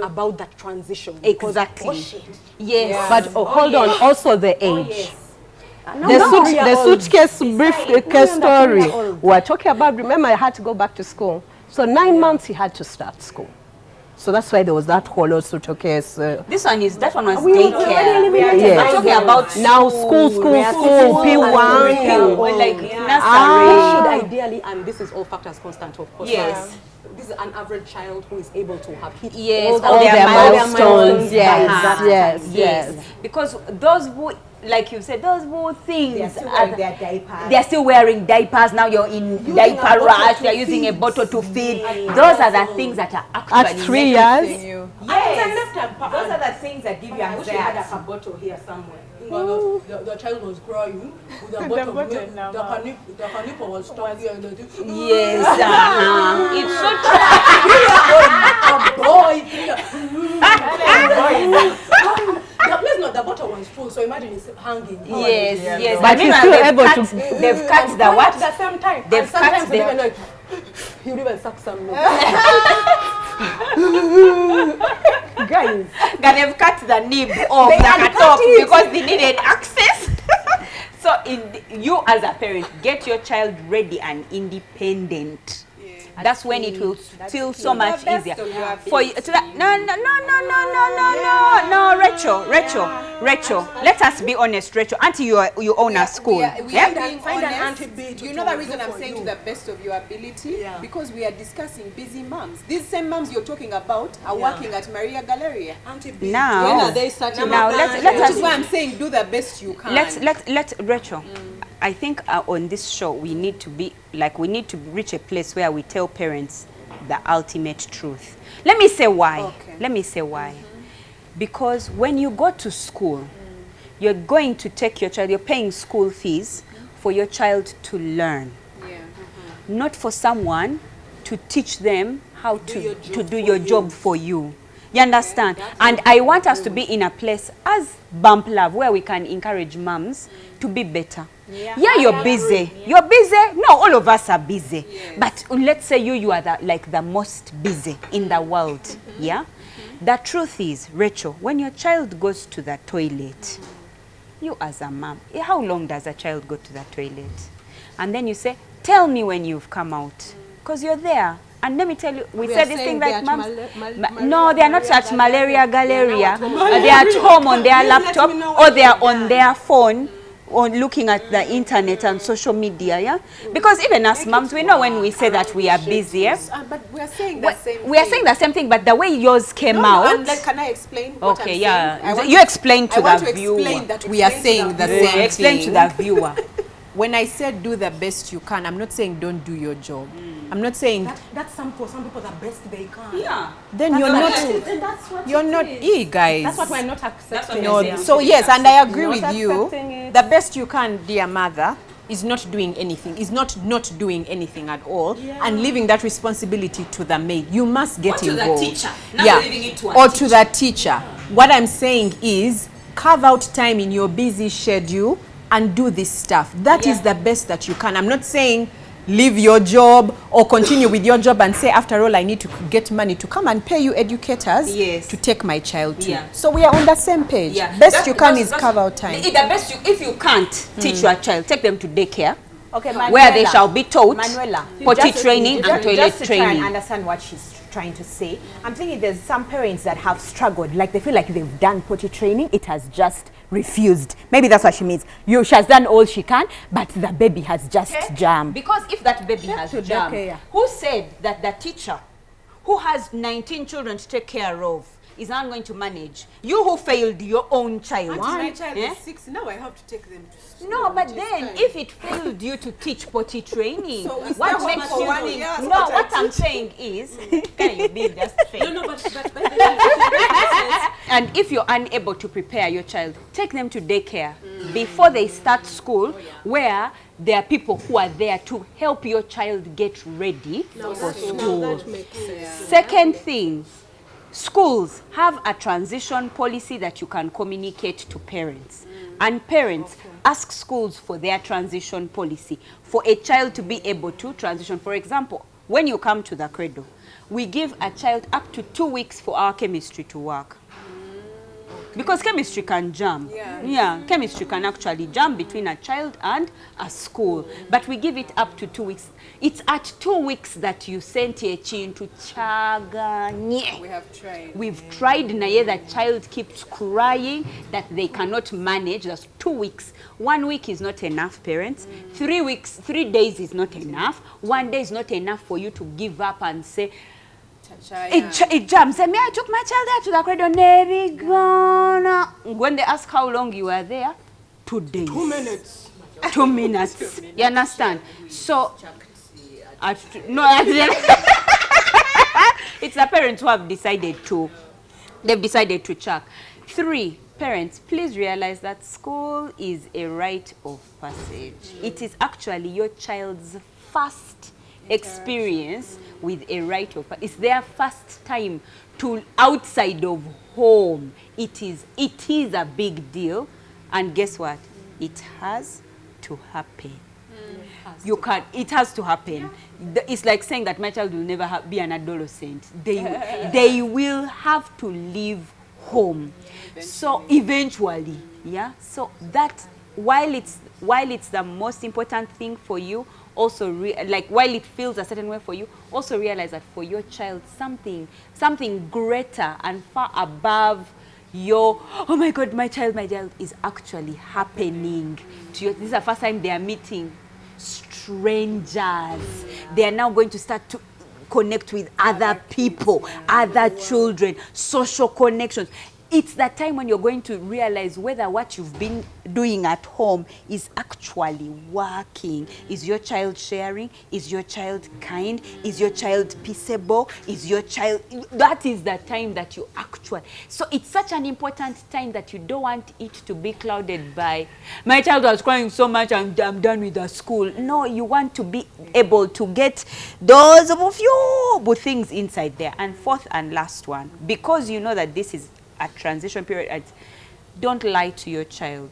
about that transition. Exactly. Yes. But hold on, also the age. The suitcase briefcase story we're talking about, remember I had to go back to school. So 9 months he had to start school. So that's why there was that whole also suitcase. That one was daycare. We're talking about now school, P1. Like nursery. Should ideally, and this is all factors constant, of course. Yes. This is an average child who is able to have hit all their milestones. Yes. Because those who, like you said, those who things, they're still wearing diapers. Now you're in diaper rush. You're using a bottle to feed. Those are the things that are actually at 3 years. Yes. Those are the things that give you anxiety. I had a bottle here somewhere. The child was crying with a bottle of milk. The canister was stuck here. Yes. It's so the bottle was full, so imagine it's hanging. Yes. But he's still able to. They've cut the what? At the same time. They've cut the. Even like, he would even suck some milk. Guys, they've cut the nib of the cutoff because they needed access. So you as a parent, get your child ready and independent. That's when it will feel so much easier for you. No, Rachel. Let us be honest, Rachel. Auntie, you own a school. Find an auntie B. You know the reason I'm saying to the best of your ability? Because we are discussing busy moms. These same moms you're talking about are working at Maria Galleria. Auntie B. Now, when are they starting? Now Which is why I'm saying do the best you can. Let Rachel. I think on this show we need to reach a place where we tell parents the ultimate truth. Let me say why. Because when you go to school, you're going to take your child, you're paying school fees for your child to learn. Not for someone to teach them how to do your job for you. You understand? And I want us to be in a place as Bump Love where we can encourage moms to be better. You're busy. You're busy. No, all of us are busy. But let's say you are the most busy in the world. The truth is, Rachel, when your child goes to the toilet, you as a mom, how long does a child go to the toilet? And then you say, tell me when you've come out. Because you're there. And let me tell you, we We said are this saying thing they like, are Mom, no, they are not at Malaria Galleria. They are at home on their laptop, or they are on their phone, or looking at the internet and social media, yeah? Because even as moms, we know when we say that we are busy, yeah? But we are saying the same thing. We are saying the same thing, but the way yours came out. And like, can I explain what I'm Okay, saying? yeah. You explain to I want the to viewer. explain that we are saying the same Explain thing. to the viewer. When I said do the best you can, I'm not saying don't do your job. I'm not saying That's for some people the best they can. Yeah. then you're not. That's what You're not guys. That's what we're not accepting. No, so yes, and I agree Not with you. accepting it. The best you can, dear mother, is not doing anything. Is not doing anything at all, and leaving that responsibility to the maid. You must get to the involved. teacher. Now leaving it to a or to the teacher. What I'm saying is, carve out time in your busy schedule and do this stuff. That is the best that you can. I'm not saying leave your job or continue with your job and say, after all, I need to get money to come and pay you educators to take my child to. Yeah. So we are on the same page. Yeah. Best you can is carve out time. The best if you can't teach your child, take them to daycare. Okay, Where they shall be taught Manuela, potty training and toilet just to try training. and understand what she's trying to say. I'm thinking there's some parents that have struggled, like they feel like they've done potty training, it has just refused. Maybe that's what she means. She has done all she can, but the baby has just jammed. Because if that baby has to jammed, daycare. who said that the teacher who has 19 children to take care of is not going to manage? You who failed your own child. My child Eh? is 6 now. I have to take them to school. No, but then if it failed you to teach potty training, So we what stay home makes for you 1 year, no? what I What I'm saying is, can you be just fair? No, but And if you're unable to prepare your child, take them to daycare before they start school, where there are people who are there to help your child get ready for school. Second thing, schools have a transition policy that you can communicate to parents. And parents ask schools for their transition policy for a child to be able to transition. For example, when you come to the cradle, we give a child up to 2 weeks for our chemistry to work. Because chemistry can jump. Yeah, chemistry can actually jump between a child and a school. But we give it up to 2 weeks. It's at 2 weeks that you send Yechi into Chaganye. We have tried. We've tried, Naye, the child keeps crying that they cannot manage. That's 2 weeks. 1 week is not enough, parents. 3 weeks, 3 days is not enough. 1 day is not enough for you to give up and say, it jumps. Say, me, I took my child there to the cradle, never gonna. When they ask how long you were there, 2 days. 2 minutes. 2 minutes. You understand? So, it's the parents who have decided to. They've decided to chuck. 3, parents, please realize that school is a rite of passage. It is actually your child's first experience with a rite of passage. It's their first time to outside of home. It is a big deal, and guess what? It has to happen. It has to happen. It's like saying that my child will never be an adolescent. They will have to leave home. So eventually, yeah. So that while it's the most important thing for you, also while it feels a certain way for you, also realize that for your child something greater and far above your, oh my God, my child is actually happening to you. This is the first time they are meeting strangers. They are now going to start to connect with other people, other children, social connections. It's the time when you're going to realize whether what you've been doing at home is actually working. Is your child sharing? Is your child kind? Is your child peaceable? Is your child... That is the time that you actually... So it's such an important time that you don't want it to be clouded by, my child was crying so much and I'm done with the school. No, you want to be able to get those few things inside there. And fourth and last one, because you know that this is a transition period, don't lie to your child.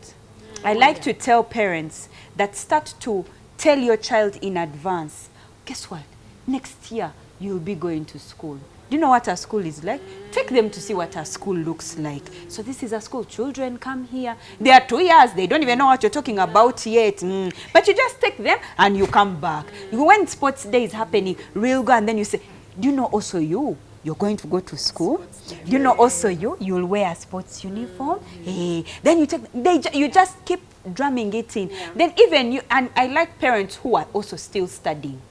I like to tell parents that start to tell your child in advance, guess what? Next year, you'll be going to school. Do you know what a school is like? Take them to see what a school looks like. So this is a school. Children come here. They are 2 years. They don't even know what you're talking about yet. But you just take them and you come back. When sports day is happening, real go, and then you say, do you know also you're going to go to school? Do you know also you'll wear a sports uniform? Hey, then you just keep drumming it in. Then even you, and I like parents who are also still studying.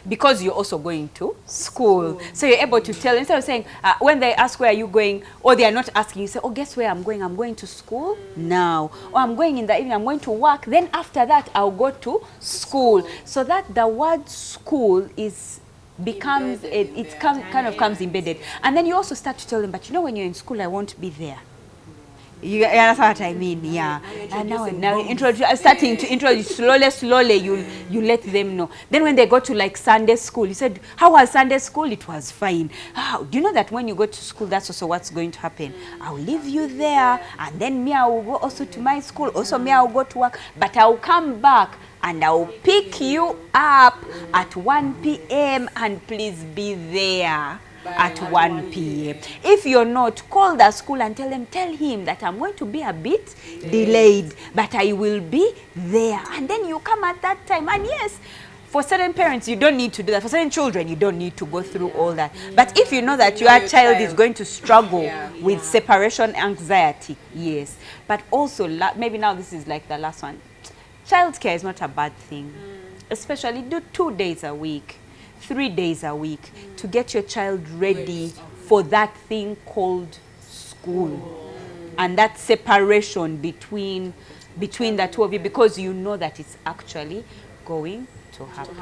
Because you're also going to school. So you're able to tell, instead of saying, when they ask where are you going, or they are not asking, you say, oh, guess where I'm going to school now. Or I'm going in the evening, I'm going to work. Then after that, I'll go to school. So that the word school becomes, kind of comes embedded. And then you also start to tell them, but you know when you're in school, I won't be there. You understand what I mean? Yeah. And now starting to introduce slowly, you let them know. Then when they go to like Sunday school, you said, how was Sunday school? It was fine. Do you know that when you go to school, that's also what's going to happen? I'll leave you there, and then me, I will go also to my school. Also me, I will go to work, but I'll come back and I'll pick you up at 1 p.m. and please be there at 1 p.m. If you're not, call the school and tell him that I'm going to be a bit delayed, but I will be there. And then you come at that time. And yes, for certain parents, you don't need to do that. For certain children, you don't need to go through all that. But if you know that your child is going to struggle with separation anxiety, yes. But also, maybe now this is like the last one. Childcare is not a bad thing. Especially do 2 days a week. 3 days a week to get your child ready for that thing called school, and that separation between the two of you, because you know that it's actually going to happen.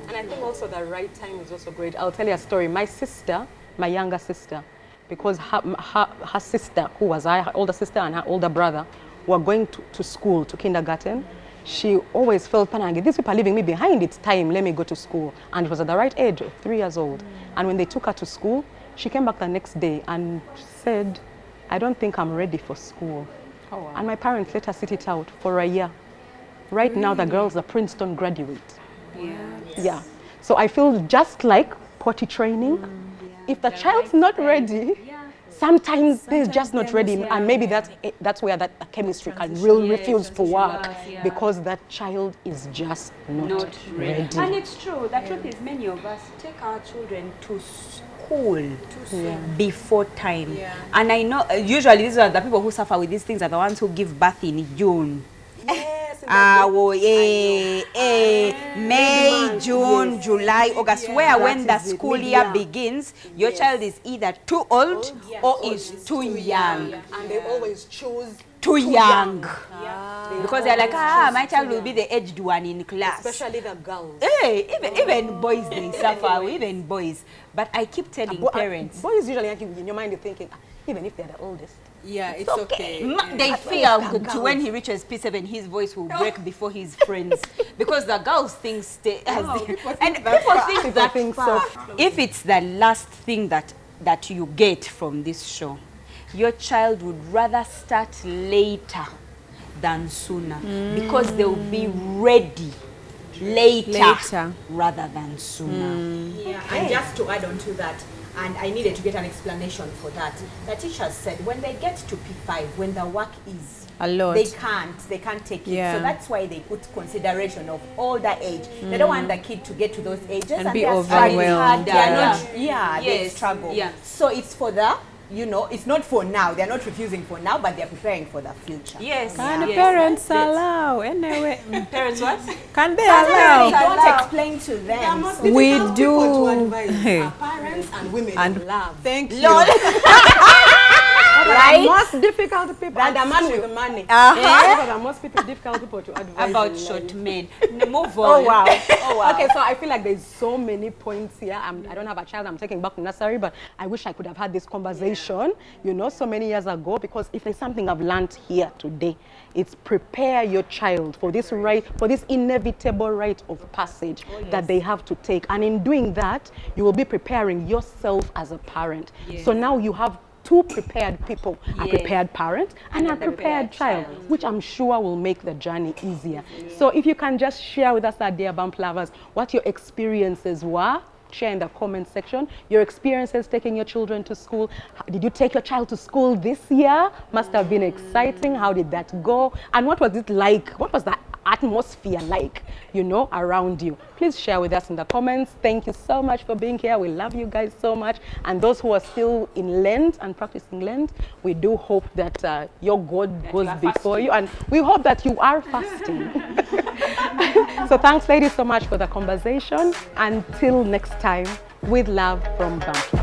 And I think also the right time is also great. I'll tell you a story. My sister, my younger sister, because her sister, who was her older sister, and her older brother were going to school, to kindergarten, she always felt, Panangi, these people are leaving me behind, it's time, let me go to school. And it was at the right age, 3 years old. And when they took her to school, she came back the next day and said, I don't think I'm ready for school. Oh, wow. And my parents let her sit it out for a year. Right now, the girl's a Princeton graduate. Yeah. So I feel just like potty training, if the child's not ready, sometimes they're just not ready, and maybe that's where that chemistry can really refuse to work, because that child is just not ready. And it's true. The truth is, many of us take our children to school before time. And I know usually these are the people who suffer with these things are the ones who give birth in June. May, June, July, August, where when the school year begins, your child is either too old or is too young. And they always choose too young. Because they're like, my child will be the aged one in class. Especially the girls. Hey, even boys, they suffer, even boys. But I keep telling parents. Boys usually, in your mind, you're thinking, even if they're the oldest. Yeah, it's okay. They feel when he reaches P7, his voice will break before his friends. Because the girls think people think that so. If it's the last thing that you get from this show, your child would rather start later than sooner, because they'll be ready later rather than sooner. Yeah, and just to add on to that, and I needed to get an explanation for that. The teachers said when they get to P5, when the work is a lot, they can't take it. So that's why they put consideration of older age. They don't want the kid to get to those ages and be overwhelmed. They struggle. So it's for the, it's not for now. They're not refusing for now, but they're preparing for the future. Can parents allow? Anyway, parents what? Can they allow? Don't explain to them. We do. Parents and women in love. Thank you. Right? The most difficult people are the man with the money. The most difficult people to advise about short men. Move on. Oh wow. Okay, so I feel like there's so many points here. I don't have a child. I'm taking back to nursery, but I wish I could have had this conversation, so many years ago. Because if there's something I've learned here today, it's prepare your child for this inevitable rite of passage that they have to take, and in doing that, you will be preparing yourself as a parent. So now you have two prepared people, a prepared parent and a prepared child, which I'm sure will make the journey easier. So if you can just share with us, our dear Bump lovers, what your experiences were. Share in the comment section your experiences taking your children to school. Did you take your child to school this year? Must have been exciting. How did that go? And what was it like? What was the atmosphere like, you know, around you? Please share with us in the comments. Thank you so much for being here. We love you guys so much. And those who are still in Lent and practicing Lent, we do hope that your God goes before you. And we hope that you are fasting. So thanks, ladies, so much for the conversation. Until next time, with love from Bump.